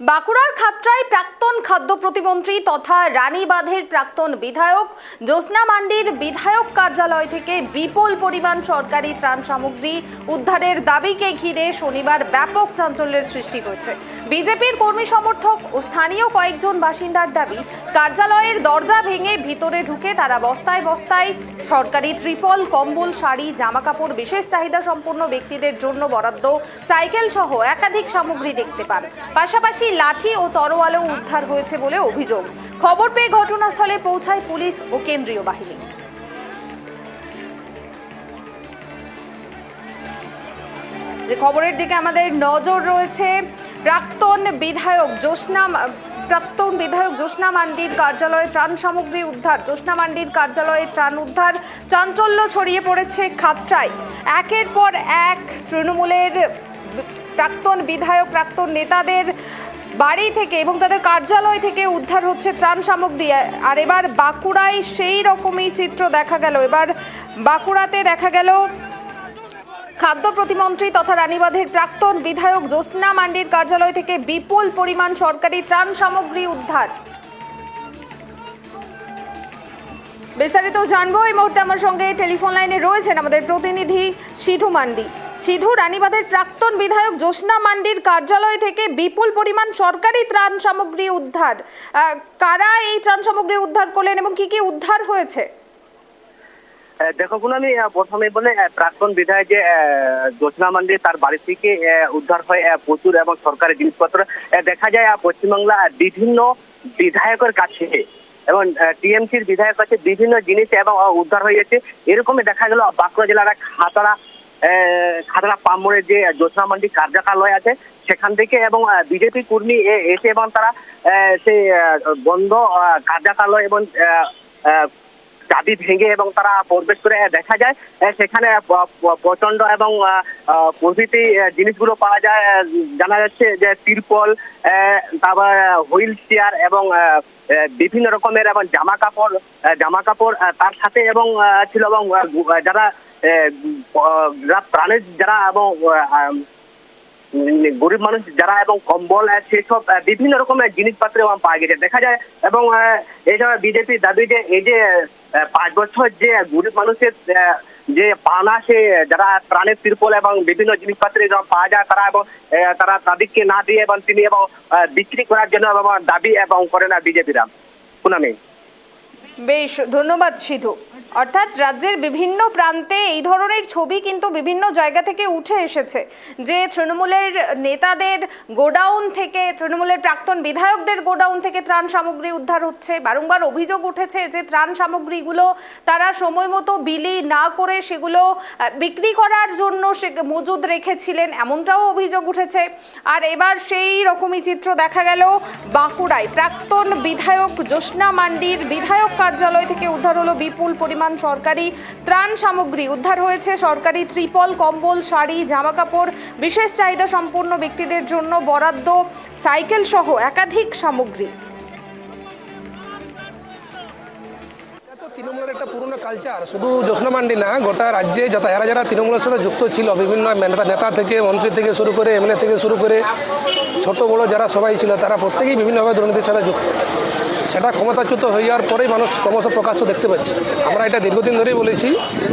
বাঁকুড়ার খাতড়ায় প্রাক্তন খাদ্য প্রতিমন্ত্রী তথা রানীবাঁধের প্রাক্তন বিধায়ক জ্যোৎস্না মান্ডির বিধায়ক কার্যালয় থেকে বিপুল পরিমাণ সরকারি ত্রাণ সামগ্রী উদ্ধারের দাবিকে ঘিরে শনিবার ব্যাপক চাঞ্চল্যের সৃষ্টি হয়েছে। বিজেপির কর্মী সমর্থক ও স্থানীয় কয়েকজন বাসিন্দার দাবি, কার্যালয়ের দরজা ভেঙে ভিতরে ঢুকে তারা বস্তায় বস্তায় সরকারি ত্রিপল, কম্বল, শাড়ি, জামাকাপড়, বিশেষ চাহিদা সম্পন্ন ব্যক্তিদের জন্য বরাদ্দ সাইকেল সহ একাধিক সামগ্রী দেখতে পান। পাশাপাশি লাঠি ও তরোয়ালও উদ্ধার হয়েছে বলে অভিযোগ। খবর পেয়ে ঘটনাস্থলে পৌঁছায় পুলিশ ও কেন্দ্রীয় বাহিনী। যে খবরের দিকে আমাদের নজর রয়েছে, প্রাক্তন বিধায়ক জ্যোৎস্না মান্ডির কার্যালয়ে ত্রাণ সামগ্রী উদ্ধার। জ্যোৎস্না মান্ডির কার্যালয়ে ত্রাণ উদ্ধার, চাঞ্চল্য ছড়িয়ে পড়েছে খাতড়ায়। একের পর এক তৃণমূলের প্রাক্তন বিধায়ক, প্রাক্তন নেতাদের বাড়ি থেকে এবং তাদের কার্যালয় থেকে উদ্ধার হচ্ছে ত্রাণ সামগ্রী। আর এবার বাঁকুড়ায় সেই রকমই চিত্র দেখা গেল। এবার বাঁকুড়াতে দেখা গেল খাদ্য প্রতিমন্ত্রী তথা রানীবাঁধের প্রাক্তন বিধায়ক জ্যোৎস্না মান্ডির কার্যালয় থেকে বিপুল পরিমাণ সরকারি ত্রাণ সামগ্রী উদ্ধার। বিস্তারিত জানবো। এই মুহূর্তে আমার সঙ্গে টেলিফোন লাইনে রয়েছেন আমাদের প্রতিনিধি সিধু মান্ডি। সিধু, রানীবাঁধের প্রাক্তন বিধায়ক জ্যোৎস্না মান্ডির কার্যালয় থেকে বিপুল পরিমাণ সরকারি ত্রাণ সামগ্রী উদ্ধার, কারা এই ত্রাণ সামগ্রী উদ্ধার করলেন এবং কি কি উদ্ধার হয়েছে? দেখো আমি প্রথমে বলে প্রাক্তন বিধায়ক যে জ্যোৎস্না মান্ডি, তার বাড়ি থেকে উদ্ধার হয় প্রচুর এবং সরকারি জিনিসপত্র। দেখা যায় পশ্চিমবাংলা বিভিন্ন বিধায়কের কাছে এবং টিএমসির বিধায়কের কাছে বিভিন্ন জিনিস এবং উদ্ধার হয়ে গেছে। এরকমই দেখা গেল বাঁকুড়া জেলার খাতড়া পামমোড়ে যে জ্যোৎস্না মান্ডি কার্যালয় আছে সেখান থেকে, এবং বিজেপি কর্মী এসে এবং তারা সেই বন্ধ কার্যালয় এবং চাবি ভেঙে এবং তারা প্রবেশ করে দেখা যায় সেখানে প্রচন্ড এবং প্রভৃতি জিনিসগুলো পাওয়া যায়। জানা যাচ্ছে যে তিরপল, তারপর হুইল চেয়ার এবং বিভিন্ন রকমের এবং জামা কাপড় তার সাথে এবং ছিল, এবং যারা প্রাণের যারা এবং গরিব মানুষ যারা এবং কম্বল সেসব বিভিন্ন রকমের জিনিসপত্র পাওয়া গেছে দেখা যায়। এবং এইসব বিজেপির দাবি যে এই যে 5 বছর যে গরিব মানুষের যে পাওনা, সে যারা প্রাণের তিরপল এবং বিভিন্ন জিনিসপত্র পাওয়া যায় তারা এবং তারা তাদেরকে না দিয়ে এবং তিনি এবং বিক্রি করার জন্য দাবি এবং করে না বিজেপিরা। পুনামি, বেশ, ধন্যবাদ সিধু। অর্থাৎ রাজ্যের বিভিন্ন প্রান্তে এই ধরনের ছবি কিন্তু বিভিন্ন জায়গা থেকে উঠে এসেছে যে তৃণমূলের নেতাদের গোডাউন থেকে, তৃণমূলের প্রাক্তন বিধায়কদের গোডাউন থেকে ত্রাণ সামগ্রী উদ্ধার হচ্ছে। বারংবার অভিযোগ উঠেছে যে ত্রাণ সামগ্রীগুলো তারা সময় মতো বিলি না করে সেগুলো বিক্রি করার জন্য সে মজুদ রেখেছিলেন, এমনটাও অভিযোগ উঠেছে। আর এবার সেই রকমই চিত্র দেখা গেল বাঁকুড়ায়। প্রাক্তন বিধায়ক জ্যোৎস্না মান্ডির বিধায়ক কার্যালয় থেকে উদ্ধার হলো বিপুল পরিমাণ সরকারি ত্রাণ সামগ্রী। উদ্ধার হয়েছে সরকারি ত্রিপল, কম্বল, শাড়ি, জামাকাপড়, বিশেষ চাহিদা সম্পন্ন ব্যক্তিদের জন্য বরাদ্দ সাইকেল সহ একাধিক সামগ্রী। তৃণমূলের একটা পুরনো কালচার, শুধু জ্যোৎস্না মান্ডি না, গোটা রাজ্যে যারা তৃণমূলের সাথে যুক্ত ছিল, বিভিন্ন নেতা থেকে, মন্ত্রী থেকে শুরু করে, এমএলএ থেকে শুরু করে ছোট বড় যারা সবাই ছিল, তারা প্রত্যেকেই বিভিন্নভাবে দুর্নীতির সাথে যুক্ত। সেটা ক্ষমতাচ্যুত হয়ে যাওয়ার পরেই মানুষ ক্রমশ প্রকাশ্য দেখতে পাচ্ছে। আমরা এটা দীর্ঘদিন ধরেই বলেছি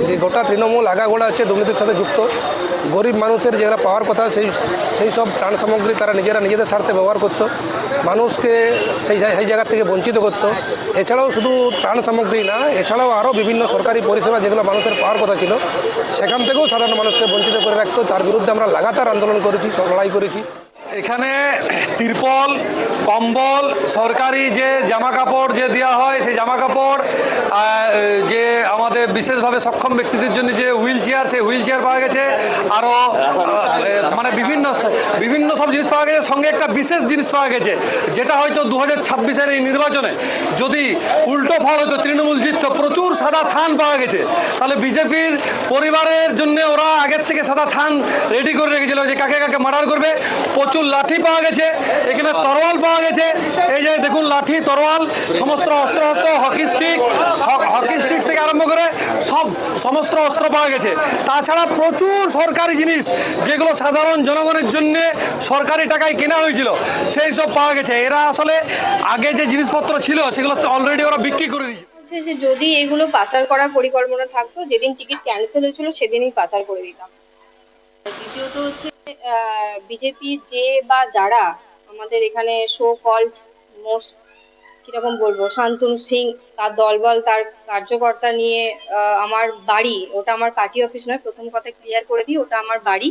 যে গোটা তৃণমূল আগাগোড়া হচ্ছে দুর্নীতির সাথে যুক্ত। গরিব মানুষের যেটা পাওয়ার কথা সেই সব ত্রাণ সামগ্রী তারা নিজেদের স্বার্থে ব্যবহার করত, মানুষকে সেই জায়গা থেকে বঞ্চিত করত। এছাড়াও শুধু ত্রাণ সামগ্রী না, এছাড়াও আরও বিভিন্ন সরকারি পরিষেবা যেগুলো মানুষের পাওয়ার কথা ছিল সেখান থেকেও সাধারণ মানুষকে বঞ্চিত করে রাখতো। তার বিরুদ্ধে আমরা লাগাতার আন্দোলন করেছি, লড়াই করেছি। এখানে তিরপল, কম্বল, সরকারি যে জামা কাপড় যে দেওয়া হয় সেই জামা কাপড়, যে আমাদের বিশেষভাবে সক্ষম ব্যক্তিদের জন্য যে হুইল চেয়ার, সেই হুইল চেয়ার পাওয়া গেছে। আরও মানে বিভিন্ন সব জিনিস পাওয়া গেছে। সঙ্গে একটা বিশেষ জিনিস পাওয়া গেছে যেটা হয়তো 2026-এর এই নির্বাচনে যদি উল্টো ফল হতো, তৃণমূল জিতত, প্রচুর সাদা থান পাওয়া গেছে। তাহলে বিজেপির পরিবারের জন্য ওরা আগের থেকে সাদা থান রেডি করে রেখেছিল যে কাকে কাকে মার্ডার করবে। প্রচুর লাঠি পাওয়া গেছে, এখানে তরোয়াল পাওয়া গেছে, এই যে দেখুন লাঠি তরোয়াল সমস্ত অস্ত্র হকি স্টিক থেকে আরম্ভ করে সমস্ত অস্ত্র পাওয়া গেছে। তাছাড়া প্রচুর সরকারি জিনিস যেগুলো সাধারণ জনগণের জন্য সরকারি টাকায় কেনা হয়েছিল সেই সব পাওয়া গেছে। এরা আসলে আগে যে জিনিসপত্র ছিল সেগুলো অলরেডি ওরা বিক্রি করে দিয়েছে। হচ্ছে যে যদি এগুলো পাচার করার পরিকল্পনা থাকতো, যেদিন টিকিট ক্যান্সেল হয়েছিল সেদিনই পাচার করে দিতাম। দ্বিতীয়ত হচ্ছে বিজেপি যে বা যারা আমাদের এখানে শো কল্ড মোস্ট কিরকম বলবো শান্তনু সিং তার দলবল তার কার্যকর্তা নিয়ে আমার বাড়ি, ওটা আমার পার্টি অফিস নয়, প্রথম কথা ক্লিয়ার করে দিই, ওটা আমার বাড়ি।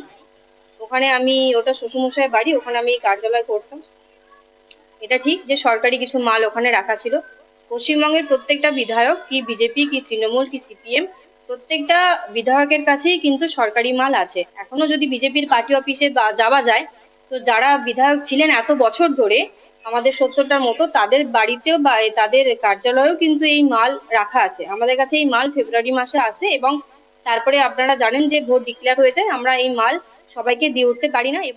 ওখানে আমি, ওটা শ্বশুরমশাইয়ের বাড়ি, ওখানে আমি কার্যালয় করতাম। এটা ঠিক যে সরকারি কিছু মাল ওখানে রাখা ছিল। পশ্চিমবঙ্গের প্রত্যেকটা বিধায়ক, কি বিজেপি কি তৃণমূল কি সিপিএম, প্রত্যেকটা বিধায়কের কাছেই কিন্তু সরকারি মাল আছে। এখনো যদি বিজেপির পার্টি অফিসে যাওয়া যায়, তো যারা বিধায়ক ছিলেন এত বছর ধরে, আমাদের 70টার মতো, তাদের বাড়িতেও বা তাদের কার্যালয়েও কিন্তু এই মাল রাখা আছে। আমাদের কাছে এই মাল ফেব্রুয়ারি মাসে আসে এবং তারপরে আপনারা জানেন যে ভোট ডিক্লেয়ার হয়ে যায়, আমরা এই মাল সবাইকে দিয়ে উঠতে পারি না। এবং